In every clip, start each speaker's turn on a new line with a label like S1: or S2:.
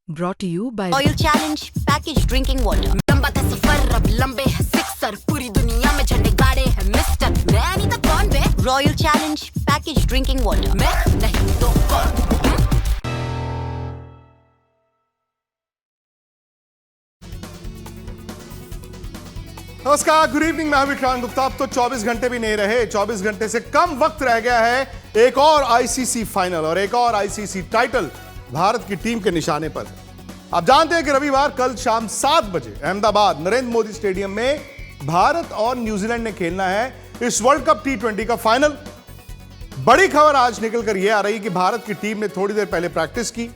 S1: Brought to you by
S2: Oil Challenge Packaged Drinking Water। लंबा था सफर अब लंबे है सिक्सर, पूरी दुनिया में झंडे गाड़े हैं मिस्टर। मैं नहीं तो कौन बे? Royal Challenge Packaged Drinking Water। मैं नहीं तो कौन?
S3: नमस्कार, गुड इवनिंग। मैं विक्रांत गुप्ता। अब तो 24 घंटे भी नहीं रहे, 24 घंटे से कम वक्त रह गया है एक और आईसीसी फाइनल और एक और आईसीसी टाइटल भारत की टीम के निशाने पर। आप जानते हैं कि रविवार कल शाम 7 बजे अहमदाबाद नरेंद्र मोदी स्टेडियम में भारत और न्यूजीलैंड ने खेलना है इस वर्ल्ड कप T20 का फाइनल। बड़ी खबर आज निकलकर यह आ रही कि भारत की टीम ने थोड़ी देर पहले प्रैक्टिस की।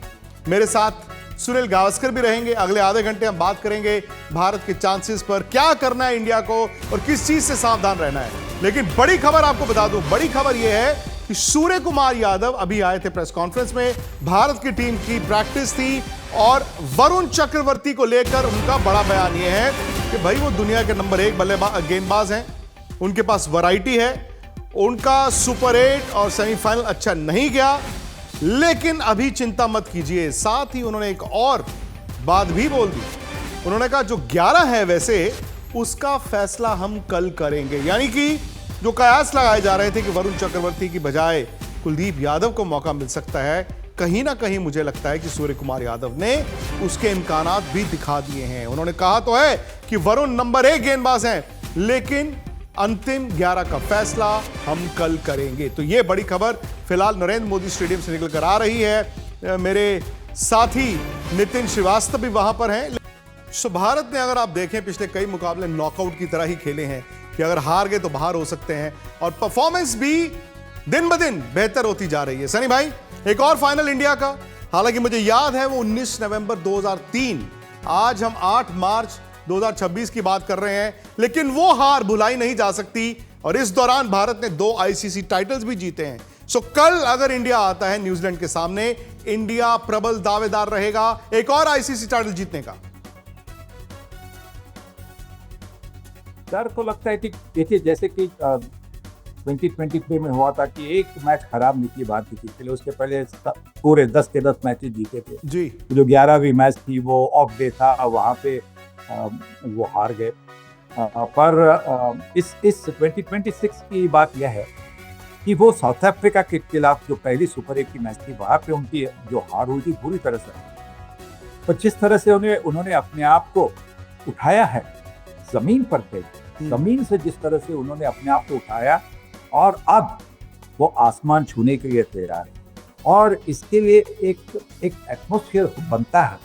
S3: मेरे साथ सुनील गावस्कर भी रहेंगे। अगले आधे घंटे हम बात करेंगे भारत के चांसेस पर, क्या करना है इंडिया को और किस चीज से सावधान रहना है। लेकिन बड़ी खबर आपको बता दूं, बड़ी खबर यह है कि सूर्य कुमार यादव अभी आए थे प्रेस कॉन्फ्रेंस में। भारत की टीम की प्रैक्टिस थी और वरुण चक्रवर्ती को लेकर उनका बड़ा बयान यह है कि भाई वो दुनिया के नंबर 1 गेंदबाज हैं, उनके पास वैरायटी है। उनका सुपर 8 और सेमीफाइनल अच्छा नहीं गया, लेकिन अभी चिंता मत कीजिए। साथ ही उन्होंने एक और बात भी बोल दी। उन्होंने कहा जो 11 है वैसे उसका फैसला हम कल करेंगे। यानी कि जो कयास लगाए जा रहे थे कि वरुण चक्रवर्ती की बजाय कुलदीप यादव को मौका मिल सकता है, कहीं ना कहीं मुझे लगता है कि सूर्य कुमार यादव ने उसके इम्कानात भी दिखा दिए हैं। उन्होंने कहा तो है कि वरुण नंबर 1 गेंदबाज हैं, लेकिन अंतिम 11 का फैसला हम कल करेंगे। तो यह बड़ी खबर फिलहाल नरेंद्र मोदी स्टेडियम से निकलकर आ रही है। मेरे साथी नितिन श्रीवास्तव भी वहां पर हैं। सो भारत ने, अगर आप देखें, पिछले कई मुकाबले नॉकआउट की तरह ही खेले हैं कि अगर हार गए तो बाहर हो सकते हैं, और परफॉर्मेंस भी दिन ब दिन बेहतर होती जा रही है। सनी भाई, एक और फाइनल इंडिया का, हालांकि मुझे याद है वो 19 नवंबर 2003, आज हम 8 मार्च 2026 की बात कर रहे हैं, लेकिन वो हार भुलाई नहीं जा सकती। और इस दौरान भारत ने 2 आईसीसी टाइटल्स भी जीते हैं। सो कल अगर इंडिया आता है न्यूजीलैंड के सामने, इंडिया प्रबल दावेदार रहेगा एक और आईसीसी टाइटल जीतने का।
S4: डर तो लगता है कि देखिए, जैसे कि 2023 में हुआ था कि एक मैच खराब निकली भारत की, पहले उसके पहले पूरे 10 के 10 मैचेस जीते थे
S3: जी।
S4: जो 11वीं मैच थी वो ऑफ डे था, वहां पे वो हार गए। पर इस 2026 की बात यह है कि वो साउथ अफ्रीका के खिलाफ जो पहली सुपर 8 की मैच थी, वहां पे उनकी जो हार हुई थी बुरी तरह से, पर जिस तरह से उन्होंने अपने आप को उठाया है जमीन पर थे, जमीन से जिस तरह से उन्होंने अपने आप को उठाया और अब वो आसमान छूने के लिए तैयार है। और इसके लिए एक एटमॉस्फेयर बनता है,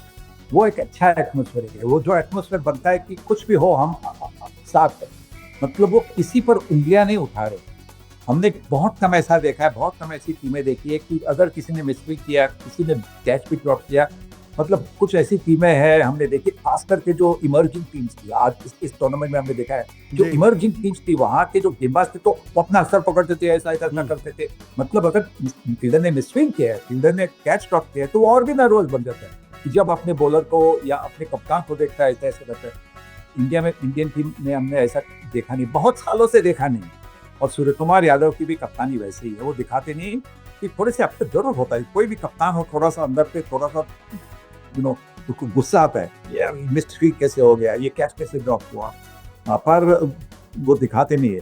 S4: वो एक अच्छा एटमॉस्फेयर है। वो जो एटमॉस्फेयर बनता है कि कुछ भी हो हम साथ हैं, मतलब वो किसी पर उंगलियां नहीं उठा रहे। हमने बहुत कम ऐसा देखा है, बहुत कम ऐसी टीमें देखी है कि अगर किसी ने मिस भी किया, किसी ने कैच भी ड्रॉप किया, मतलब कुछ ऐसी टीमें हैं हमने देखी, खास करके जो इमर्जिंग टीम्स थी आज इस टूर्नामेंट में हमने देखा है, जो इमर्जिंग टीम्स थी वहां के जो गेंदबाज थे तो वो अपना असर पकड़ते थे, ऐसा करते थे। मतलब अगर फील्डर ने मिसस्विंग किया है, फील्डर ने कैच ड्रॉप किया है, तो वो और भी नर्वस बन जाता है कि जब अपने बॉलर को या अपने कप्तान को देखता है ऐसा करता है। इंडियन टीम में हमने ऐसा देखा नहीं, बहुत सालों से देखा नहीं। और सूर्य कुमार यादव की भी कप्तानी वैसे ही है, वो दिखाते नहीं कि थोड़े से आपको जरूर होता है, कोई भी कप्तान हो थोड़ा सा अंदर पे थोड़ा सा गुस्सा आता है, ये मिस्टेक कैसे हो गया, ये कैच कैसे ड्रॉप हुआ, पर वो दिखाते नहीं है।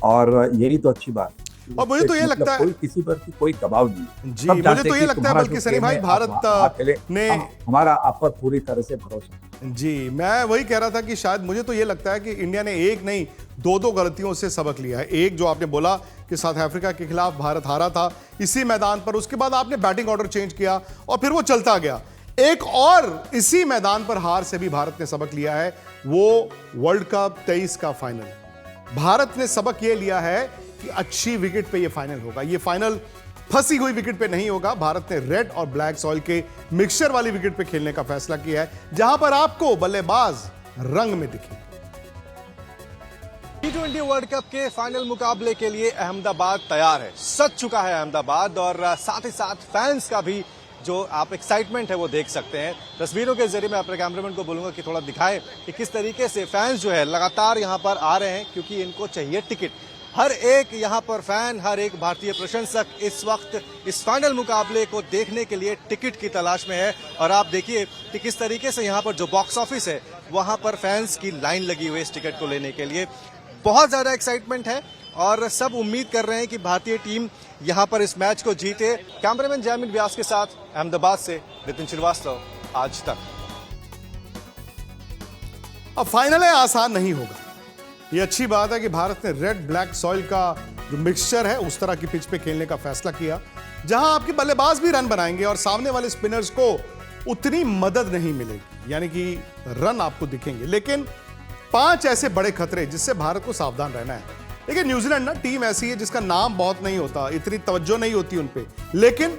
S4: और यही तो अच्छी बात।
S3: और मुझे तो ये लगता है
S4: कोई किसी पर कोई दबाव नहीं
S3: जी, मुझे तो ये लगता है बल्कि सनी भाई भारत ने
S4: हमारा आप पर पूरी तरह से भरोसा।
S3: जी, मैं वही कह रहा था कि शायद मुझे तो ये लगता है कि इंडिया ने एक नहीं 2 गलतियों से सबक लिया है। एक जो आपने बोला कि साउथ अफ्रीका के खिलाफ भारत हारा था इसी मैदान पर, उसके बाद आपने बैटिंग ऑर्डर चेंज किया और फिर वो चलता गया। एक और इसी मैदान पर हार से भी भारत ने सबक लिया है, वो वर्ल्ड कप 23 का फाइनल। भारत ने सबक ये लिया है कि अच्छी विकेट पे ये फाइनल होगा। ये फाइनल फंसी हुई विकेट पे नहीं होगा। भारत ने रेड और ब्लैक सॉइल के मिक्सचर वाली विकेट पे खेलने का फैसला किया है, जहां पर आपको बल्लेबाज रंग में दिखे।
S5: T20 वर्ल्ड कप के फाइनल मुकाबले के लिए अहमदाबाद तैयार है, सज चुका है अहमदाबाद। और साथ ही साथ फैंस का भी जो आप एक्साइटमेंट है वो देख सकते हैं। तस्वीरों के जरिए मैं अपने कैमरामैन को बोलूंगा कि थोड़ा दिखाएं कि किस तरीके से फैंस जो है लगातार यहां पर आ रहे हैं, क्योंकि इनको चाहिए टिकट। हर एक यहाँ पर फैन, हर एक भारतीय प्रशंसक इस वक्त इस फाइनल मुकाबले को देखने के लिए टिकट की तलाश में है। और आप देखिए कि किस तरीके से यहाँ पर जो बॉक्स ऑफिस है वहाँ पर फैंस की लाइन लगी हुई है इस टिकट को लेने के लिए। बहुत ज़्यादा एक्साइटमेंट है और सब उम्मीद कर रहे हैं कि भारतीय टीम यहाँ पर इस मैच को जीते। कैमरामैन जैमिन व्यास के साथ अहमदाबाद से नितिन श्रीवास्तव, आज तक।
S3: अब फाइनल है, आसान नहीं होगा। ये अच्छी बात है कि भारत ने रेड ब्लैक सॉइल का जो मिक्सचर है उस तरह की पिच पे खेलने का फैसला किया जहां आपके बल्लेबाज भी रन बनाएंगे और सामने वाले स्पिनर्स को उतनी मदद नहीं मिलेगी, यानी कि रन आपको दिखेंगे। लेकिन 5 ऐसे बड़े खतरे जिससे भारत को सावधान रहना है। देखिए न्यूजीलैंड ना टीम ऐसी है जिसका नाम बहुत नहीं होता, इतनी तवज्जो नहीं होती उन पे, लेकिन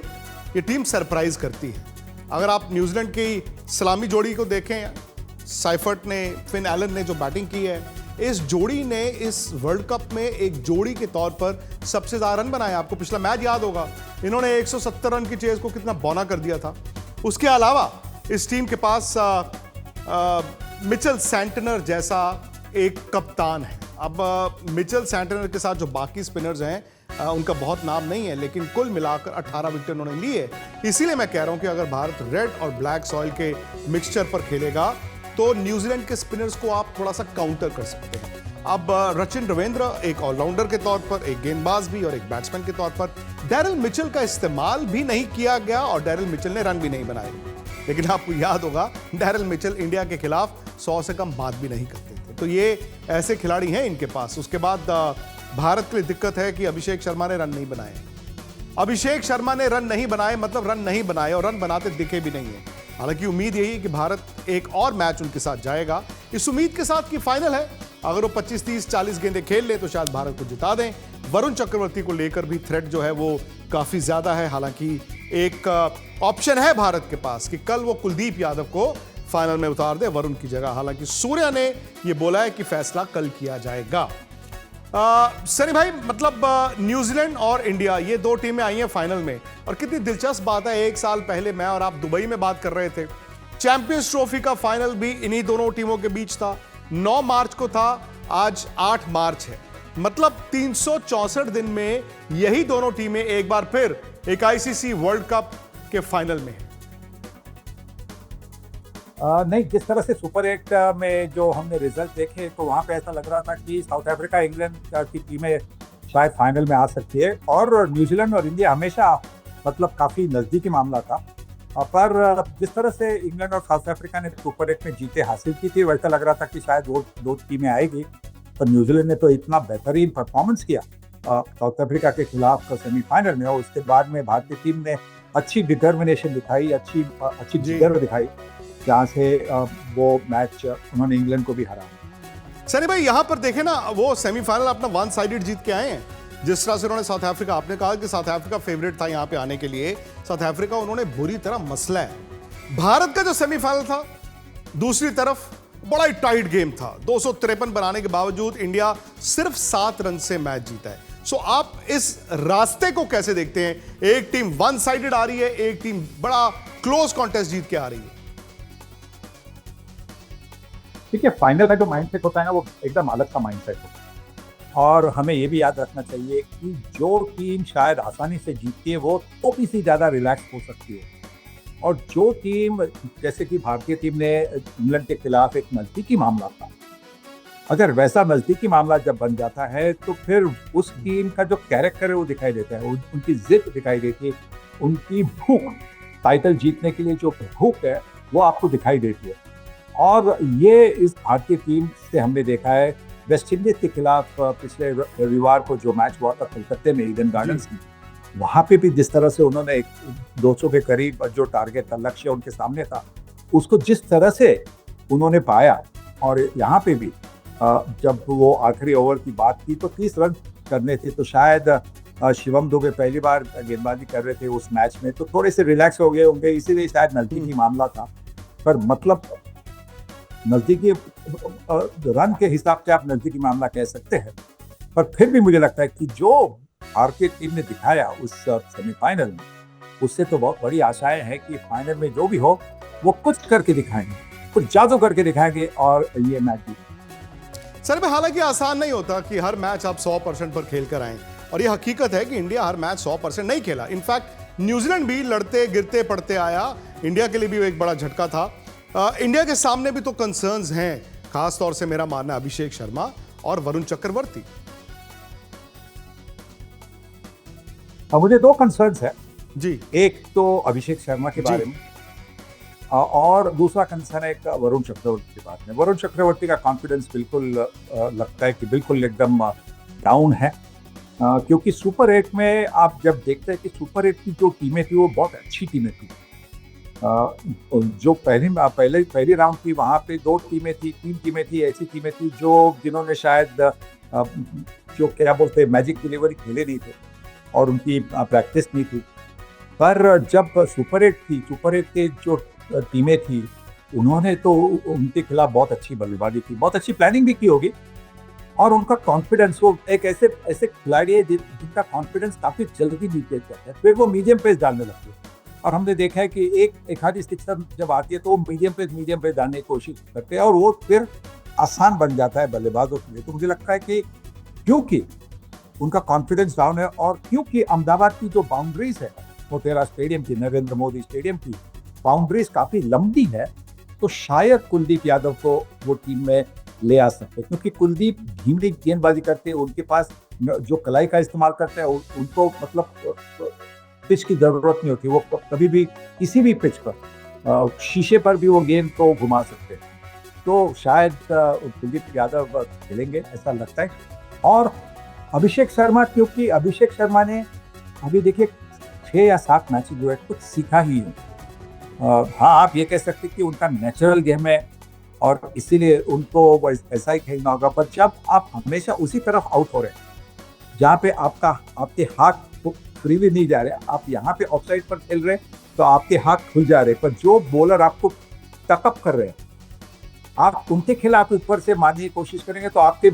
S3: ये टीम सरप्राइज करती है। अगर आप न्यूजीलैंड की सलामी जोड़ी को देखें, साइफर्ट ने, फिन एलन ने जो बैटिंग की है, इस जोड़ी ने इस वर्ल्ड कप में एक जोड़ी के तौर पर सबसे ज्यादा रन बनाए। आपको पिछला मैच याद होगा, इन्होंने 170 रन की चेज को कितना बौना कर दिया था। उसके अलावा इस टीम के पास मिचेल सैंटनर जैसा एक कप्तान है। अब मिचेल सैंटनर के साथ जो बाकी स्पिनर्स हैं उनका बहुत नाम नहीं है, लेकिन कुल मिलाकर 18 विकेट उन्होंने ली है। इसीलिए मैं कह रहा हूं कि अगर भारत रेड और ब्लैक सॉइल के मिक्सचर पर खेलेगा तो न्यूजीलैंड के स्पिनर्स को आप थोड़ा सा काउंटर कर सकते हैं। अब रचिन रविंद्र एक ऑलराउंडर के तौर पर, एक गेंदबाज भी और एक बैट्समैन के तौर पर, डैरिल मिचेल का इस्तेमाल भी नहीं किया गया और डैरिल मिचेल ने रन भी नहीं बनाए। लेकिन आपको याद होगा डैरिल मिचेल इंडिया के खिलाफ 100 से कम बात भी नहीं करते थे। तो ये ऐसे खिलाड़ी हैं इनके पास। उसके बाद भारत के लिए दिक्कत है कि अभिषेक शर्मा ने रन नहीं बनाए। अभिषेक शर्मा ने रन नहीं बनाए मतलब रन नहीं बनाए और रन बनाते दिखे भी नहीं है। हालांकि उम्मीद यही है कि भारत एक और मैच उनके साथ जाएगा, इस उम्मीद के साथ कि फाइनल है। अगर वो 25, 30, 40 गेंदें खेल ले तो शायद भारत को जिता दें। वरुण चक्रवर्ती को लेकर भी थ्रेट जो है वो काफी ज्यादा है। हालांकि एक ऑप्शन है भारत के पास कि कल वो कुलदीप यादव को फाइनल में उतार दे वरुण की जगह। हालांकि सूर्या ने यह बोला है कि फैसला कल किया जाएगा। सनी भाई, मतलब न्यूजीलैंड और इंडिया ये 2 टीमें आई हैं फाइनल में, और कितनी दिलचस्प बात है, 1 साल पहले मैं और आप दुबई में बात कर रहे थे। चैंपियंस ट्रॉफी का फाइनल भी इन्हीं दोनों टीमों के बीच था। 9 मार्च को था, आज 8 मार्च है। मतलब 364 दिन में यही दोनों टीमें एक बार फिर एक आईसीसी वर्ल्ड कप के फाइनल में है।
S4: नहीं, जिस तरह से सुपर 8 में जो हमने रिजल्ट देखे तो वहाँ पे ऐसा लग रहा था कि साउथ अफ्रीका, इंग्लैंड की टीमें शायद फाइनल में आ सकती है, और न्यूजीलैंड और इंडिया हमेशा मतलब काफ़ी नज़दीकी मामला था। पर जिस तरह से इंग्लैंड और साउथ अफ्रीका ने सुपर 8 में जीते हासिल की थी, वैसा लग रहा था कि शायद वो 2 टीमें आएगी। पर न्यूजीलैंड ने तो इतना बेहतरीन परफॉर्मेंस किया साउथ अफ्रीका के खिलाफ सेमीफाइनल में, और उसके बाद में भारतीय टीम ने अच्छी डिटर्मिनेशन दिखाई, अच्छी जिगर दिखाई, जहाँ से वो मैच उन्होंने इंग्लैंड को भी हरा।
S3: सनी भाई, यहां पर देखें ना, वो सेमीफाइनल अपना 1 साइडेड जीत के आए हैं। जिस तरह से उन्होंने साउथ अफ्रीका, आपने कहा कि साउथ अफ्रीका फेवरेट था यहां पे आने के लिए, साउथ अफ्रीका उन्होंने बुरी तरह मसला है। भारत का जो सेमीफाइनल था दूसरी तरफ बड़ा ही टाइट गेम था। 253 बनाने के बावजूद इंडिया सिर्फ 7 रन से मैच जीता है। सो आप इस रास्ते को कैसे देखते हैं? एक टीम 1 साइडेड आ रही है, एक टीम बड़ा क्लोज कॉन्टेस्ट जीत के आ रही है।
S4: ठीक है, फाइनल का जो माइंडसेट होता है ना, वो एकदम अलग का माइंडसेट होता है। और हमें ये भी याद रखना चाहिए कि जो टीम शायद आसानी से जीतती है वो थोड़ी सी ज़्यादा रिलैक्स हो सकती है, और जो टीम, जैसे कि भारतीय टीम ने इंग्लैंड के खिलाफ एक नज़दीकी मामला था, अगर वैसा नज़दीकी मामला जब बन जाता है तो फिर उस टीम का जो कैरेक्टर है वो दिखाई देता है, उनकी जिद दिखाई देती है, उनकी भूख, टाइटल जीतने के लिए जो भूख है वो आपको दिखाई देती है। और ये इस भारतीय टीम से हमने देखा है। वेस्ट इंडीज के खिलाफ पिछले रविवार को जो मैच हुआ था कलकत्ते में ईडन गार्डन्स में, वहाँ पे भी जिस तरह से उन्होंने 200 के करीब जो टारगेट था, लक्ष्य उनके सामने था, उसको जिस तरह से उन्होंने पाया, और यहाँ पे भी जब वो आखिरी ओवर की बात की तो 30 रन करने थे, तो शायद शिवम दुबे पहली बार गेंदबाजी कर रहे थे उस मैच में, तो थोड़े से रिलैक्स हो गए होंगे, इसीलिए शायद नजदीकी मामला था। पर मतलब नजदीकी रन के हिसाब से आप नजदीकी मामला कह सकते हैं, पर फिर भी मुझे लगता है कि जो भारतीय टीम ने दिखाया उस सेमीफाइनल में, उससे तो बहुत बड़ी आशाएं हैं कि फाइनल में जो भी हो वो कुछ करके दिखाएंगे, कुछ जादू करके दिखाएंगे और ये मैच जीतेंगे।
S3: सर में हालांकि आसान नहीं होता कि हर मैच आप 100% पर खेल कर आएं, और ये हकीकत है कि इंडिया हर मैच 100% नहीं खेला। इनफैक्ट न्यूजीलैंड भी लड़ते गिरते पड़ते आया, इंडिया के लिए भी एक बड़ा झटका था। इंडिया के सामने भी तो कंसर्न्स हैं, खास तौर से मेरा मानना अभिषेक शर्मा और वरुण चक्रवर्ती।
S4: मुझे दो कंसर्न्स है
S3: जी,
S4: एक तो अभिषेक शर्मा के बारे में और दूसरा कंसर्न है वरुण चक्रवर्ती के बारे में। वरुण चक्रवर्ती का कॉन्फिडेंस बिल्कुल लगता है कि बिल्कुल एकदम डाउन है, क्योंकि सुपर 8 में आप जब देखते हैं कि सुपर 8 की जो टीमें थी वो बहुत अच्छी टीमें थी। जो पहली राउंड थी वहाँ पे 3 टीमें थी, ऐसी टीमें थी जिन्होंने शायद जो क्या बोलते हैं मैजिक डिलीवरी खेले नहीं थे और उनकी प्रैक्टिस नहीं थी। पर जब सुपर 8 थी, सुपर 8 के जो टीमें थी उन्होंने तो उनके खिलाफ बहुत अच्छी बल्लेबाजी की, बहुत अच्छी प्लानिंग भी की होगी, और उनका कॉन्फिडेंस, वो एक ऐसे खिलाड़ी है जिनका कॉन्फिडेंस काफी जल्दी नीचे जाता है, फिर वो मीडियम पेस डालने लगते हैं। और हमने देखा है कि एक आधी सिक्सर जब आती है तो वो मीडियम पेस डालने की कोशिश करते हैं और वो फिर आसान बन जाता है बल्लेबाजों के लिए। तो मुझे लगता है कि क्योंकि उनका कॉन्फिडेंस डाउन है और क्योंकि अहमदाबाद की जो बाउंड्रीज है मोटेरा स्टेडियम की, नरेंद्र मोदी स्टेडियम की बाउंड्रीज काफी लंबी है, तो शायद कुलदीप यादव को वो टीम में ले आ सकते, क्योंकि कुलदीप धीमी गेंदबाजी करते हैं, उनके पास जो कलाई का इस्तेमाल करते हैं उनको मतलब पिच की जरूरत नहीं होती, वो कभी भी किसी भी पिच पर शीशे पर भी वो गेंद को घुमा सकते हैं। तो शायद कुलदीप यादव खेलेंगे ऐसा लगता है। और अभिषेक शर्मा, क्योंकि अभिषेक शर्मा ने अभी देखिए 6 या 7 मैच जो है कुछ सीखा ही है। हाँ, आप ये कह सकते कि उनका नेचुरल गेम है और इसीलिए उनको ऐसा ही खेलना होगा, पर जब आप हमेशा उसी तरफ आउट हो रहे हैं जहाँ पे आपके हाथ फ्री भी नहीं जा रहे, आप यहाँ पे ऑफसाइड पर खेल रहे हैं तो आपके हाथ खुल जा रहे, पर जो बॉलर आपको टकअप कर रहे हैं आप उनके खिलाफ ऊपर से मारने की कोशिश करेंगे तो आपके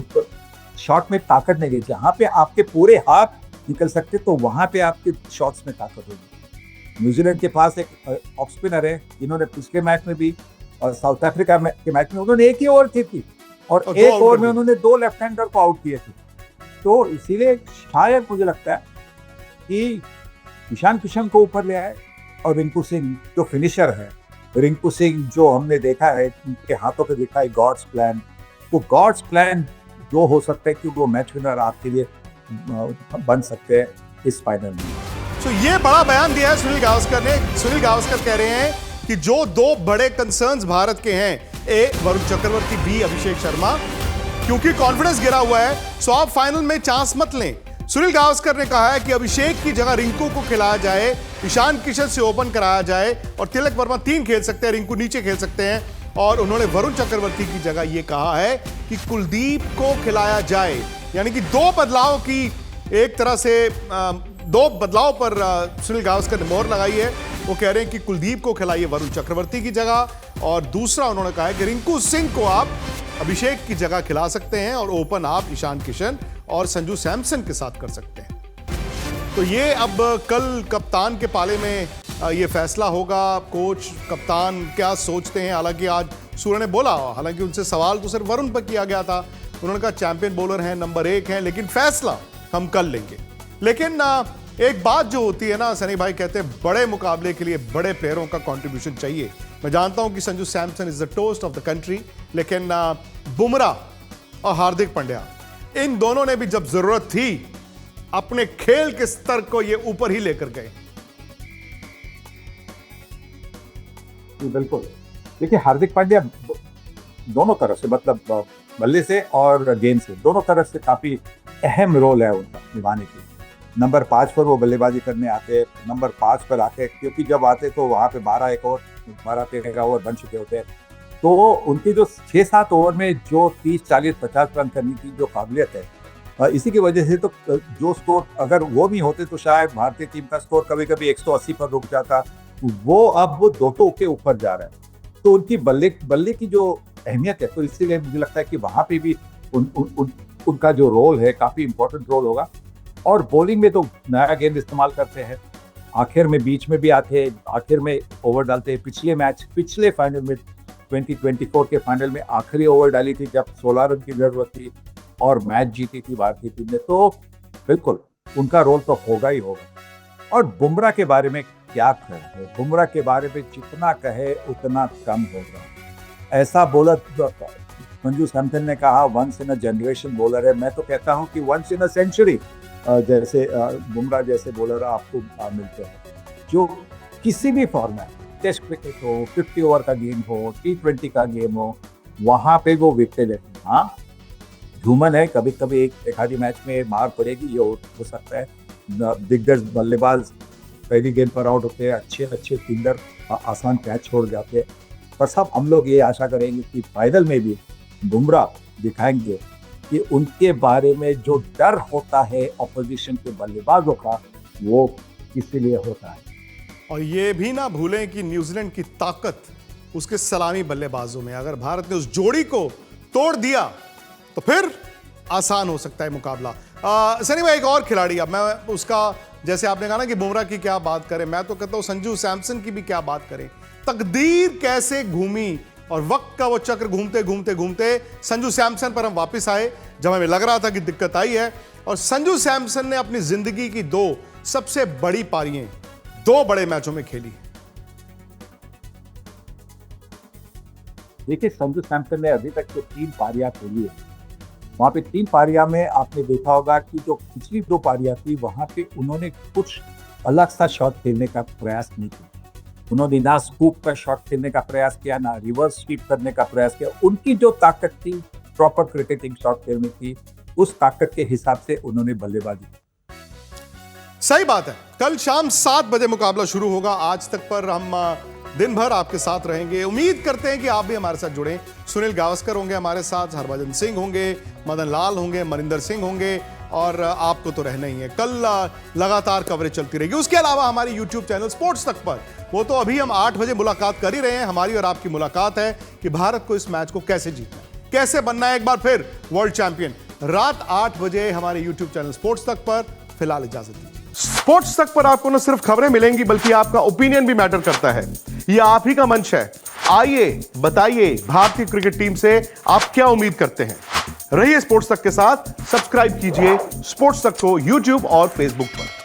S4: शॉट में ताकत नहीं है। जहाँ पे आपके पूरे हाथ निकल सकते तो वहां पे आपके शॉट्स में ताकत होगी। न्यूजीलैंड के पास एक ऑफ स्पिनर है, इन्होंने पिछले मैच में भी और साउथ अफ्रीका के मैच में उन्होंने एक ही ओवर थी और एक ओवर में उन्होंने 2 लेफ्ट हैंडर को आउट किए थे। तो इसीलिए शायद मुझे लगता है कि ईशान किशन को ऊपर ले आए और रिंकू सिंह जो फिनिशर है, रिंकू सिंह जो हमने देखा है उनके हाथों पे देखा है गॉड्स प्लान, वो गॉड्स प्लान जो हो सकता है कि वो मैच विनर आपके लिए बन सकते हैं इस फाइनल में।
S3: तो ये बड़ा बयान दिया है सुनील गावस्कर ने। सुनील गावस्कर कह रहे हैं कि जो 2 बड़े कंसर्न्स भारत के हैं, ए वरुण चक्रवर्ती, बी अभिषेक शर्मा, क्योंकि कॉन्फिडेंस गिरा हुआ है सो आप फाइनल में चांस मत लें। सुनील गावस्कर ने कहा है कि अभिषेक की जगह रिंकू को खिलाया जाए, ईशान किशन से ओपन कराया जाए और तिलक वर्मा 3 खेल सकते हैं, रिंकू नीचे खेल सकते हैं। और उन्होंने वरुण चक्रवर्ती की जगह यह कहा है कि कुलदीप को खिलाया जाए, यानी कि 2 बदलाव की एक तरह से 2 बदलाव पर सुनील गावस्कर ने मोहर लगाई है। वो कह रहे हैं कि कुलदीप को खिलाइए वरुण चक्रवर्ती की जगह, और दूसरा उन्होंने कहा है कि रिंकू सिंह को आप अभिषेक की जगह खिला सकते हैं और ओपन आप ईशान किशन और संजू सैमसन के साथ कर सकते हैं। तो ये अब कल कप्तान के पाले में ये फैसला होगा, कोच कप्तान क्या सोचते हैं। हालांकि आज सूर्य ने बोला, हालांकि उनसे सवाल तो सिर्फ वरुण पर किया गया था, उन्होंने कहा चैंपियन बॉलर हैं, नंबर 1 हैं, लेकिन फैसला हम कल लेंगे। लेकिन एक बात जो होती है ना, सनी भाई कहते हैं बड़े मुकाबले के लिए बड़े प्लेयरों का कंट्रीब्यूशन चाहिए। मैं जानता हूं कि Sanju Samson is the toast of the country, लेकिन बुमराह और हार्दिक पांड्या, इन दोनों ने भी जब जरूरत थी अपने खेल के स्तर को ये ऊपर ही लेकर गए।
S4: बिल्कुल, देखिए हार्दिक पांड्या दोनों तरफ से, मतलब बल्ले से और गेंद से, दोनों तरफ से काफी अहम रोल है उनका निभाने की। नंबर 5 पर वो बल्लेबाजी करने आते, नंबर 5 पर आते, क्योंकि जब आते तो वहाँ पे 12-13 ओवर बन चुके होते हैं, तो उनकी जो 6-7 ओवर में जो 30, 40, 50 रन करने की जो काबिलियत है, इसी की वजह से तो जो स्कोर अगर वो नहीं होते तो शायद भारतीय टीम का स्कोर कभी कभी 180 पर रुक जाता, वो अब वो 200 के ऊपर जा रहा है। तो उनकी बल्ले की जो अहमियत है, तो इसीलिए मुझे लगता है कि वहाँ पे भी उनका जो रोल है काफ़ी इंपॉर्टेंट रोल होगा। और बॉलिंग में तो नया गेंद इस्तेमाल करते हैं, आखिर में बीच में भी आते हैं, आखिर में ओवर डालते हैं। पिछले फाइनल में 2024 के फाइनल में आखिरी ओवर डाली थी जब 16 रन की जरूरत थी और मैच जीती थी भारतीय टीम ने, तो बिल्कुल उनका रोल तो होगा ही होगा। और बुमराह के बारे में क्या कहे, बुमराह के बारे में जितना कहे उतना कम होगा। ऐसा बॉलर संजू सैमसन ने कहा once in a generation bowler है, मैं तो कहता हूं कि वंस इन अ सेंचुरी जैसे बुमराह जैसे बॉलर आपको मिलते हैं, जो किसी भी फॉर्मेट, टेस्ट क्रिकेट हो, 50 ओवर का गेम हो, T20 का गेम हो, वहां पे वो विकेट लेते हैं। हाँ, ह्यूमन है, कभी कभी एक आधी मैच में मार पड़ेगी, ये हो सकता है। दिग्गज बल्लेबाज पहली गेंद पर आउट होते हैं, अच्छे फील्डर आसान कैच छोड़ जाते हैं, पर सब हम लोग ये आशा करेंगे कि फाइनल में भी बुमराह दिखाएंगे कि उनके बारे में जो डर होता है ऑपोजिशन के बल्लेबाजों का, वो किस लिए होता है।
S3: और ये भी ना भूलें कि न्यूजीलैंड की ताकत उसके सलामी बल्लेबाजों में। अगर भारत ने उस जोड़ी को तोड़ दिया तो फिर आसान हो सकता है मुकाबला। सनी भाई, एक और खिलाड़ी, अब मैं उसका, जैसे आपने कहा ना कि बुमराह की क्या बात करें, मैं तो कहता हूं संजू सैमसन की भी क्या बात करें। तकदीर कैसे घूमी और वक्त का वो चक्र घूमते घूमते घूमते संजू सैमसन पर हम वापस आए जब हमें लग रहा था कि दिक्कत आई है। और संजू सैमसन ने अपनी जिंदगी की 2 सबसे बड़ी पारियां 2 बड़े मैचों में खेली।
S4: देखिए, संजू सैमसन ने अभी तक जो 3 पारियां खेली है, वहां पे 3 पारियां में आपने देखा होगा कि जो पिछली 2 पारियां थी वहां पे उन्होंने कुछ अलग सा शॉट खेलने का प्रयास नहीं किया। उन्होंने ना स्कूप का शॉट खेलने का प्रयास किया, ना रिवर्स स्वीप करने का प्रयास किया। उनकी जो ताकत थी प्रॉपर क्रिकेटिंग शॉट खेलने की, उस ताकत के हिसाब से उन्होंने बल्लेबाजी की।
S3: सही बात है। कल शाम 7 बजे मुकाबला शुरू होगा। आज तक पर हम दिन भर आपके साथ रहेंगे। उम्मीद करते हैं कि आप भी हमारे साथ जुड़ें। सुनील गावस्कर होंगे हमारे साथ, हरभजन सिंह होंगे, मदन लाल होंगे, मनिंदर सिंह होंगे, और आपको तो रहना ही है। कल लगातार कवरेज चलती रहेगी। उसके अलावा हमारी YouTube चैनल स्पोर्ट्स तक पर, वो तो अभी हम 8 बजे मुलाकात कर ही रहे हैं। हमारी और आपकी मुलाकात है कि भारत को इस मैच को कैसे जीतना है, कैसे बनना है एक बार फिर वर्ल्ड चैंपियन। रात 8 बजे हमारे YouTube चैनल स्पोर्ट्स तक पर। फिलहाल इजाजत दीजिए। स्पोर्ट्स तक पर आपको न सिर्फ खबरें मिलेंगी बल्कि आपका ओपिनियन भी मैटर करता है। यह आप ही का मंच है। आइए बताइए भारतीय क्रिकेट टीम से आप क्या उम्मीद करते हैं। रहिए स्पोर्ट्स तक के साथ। सब्सक्राइब कीजिए स्पोर्ट्स तक को YouTube और Facebook पर।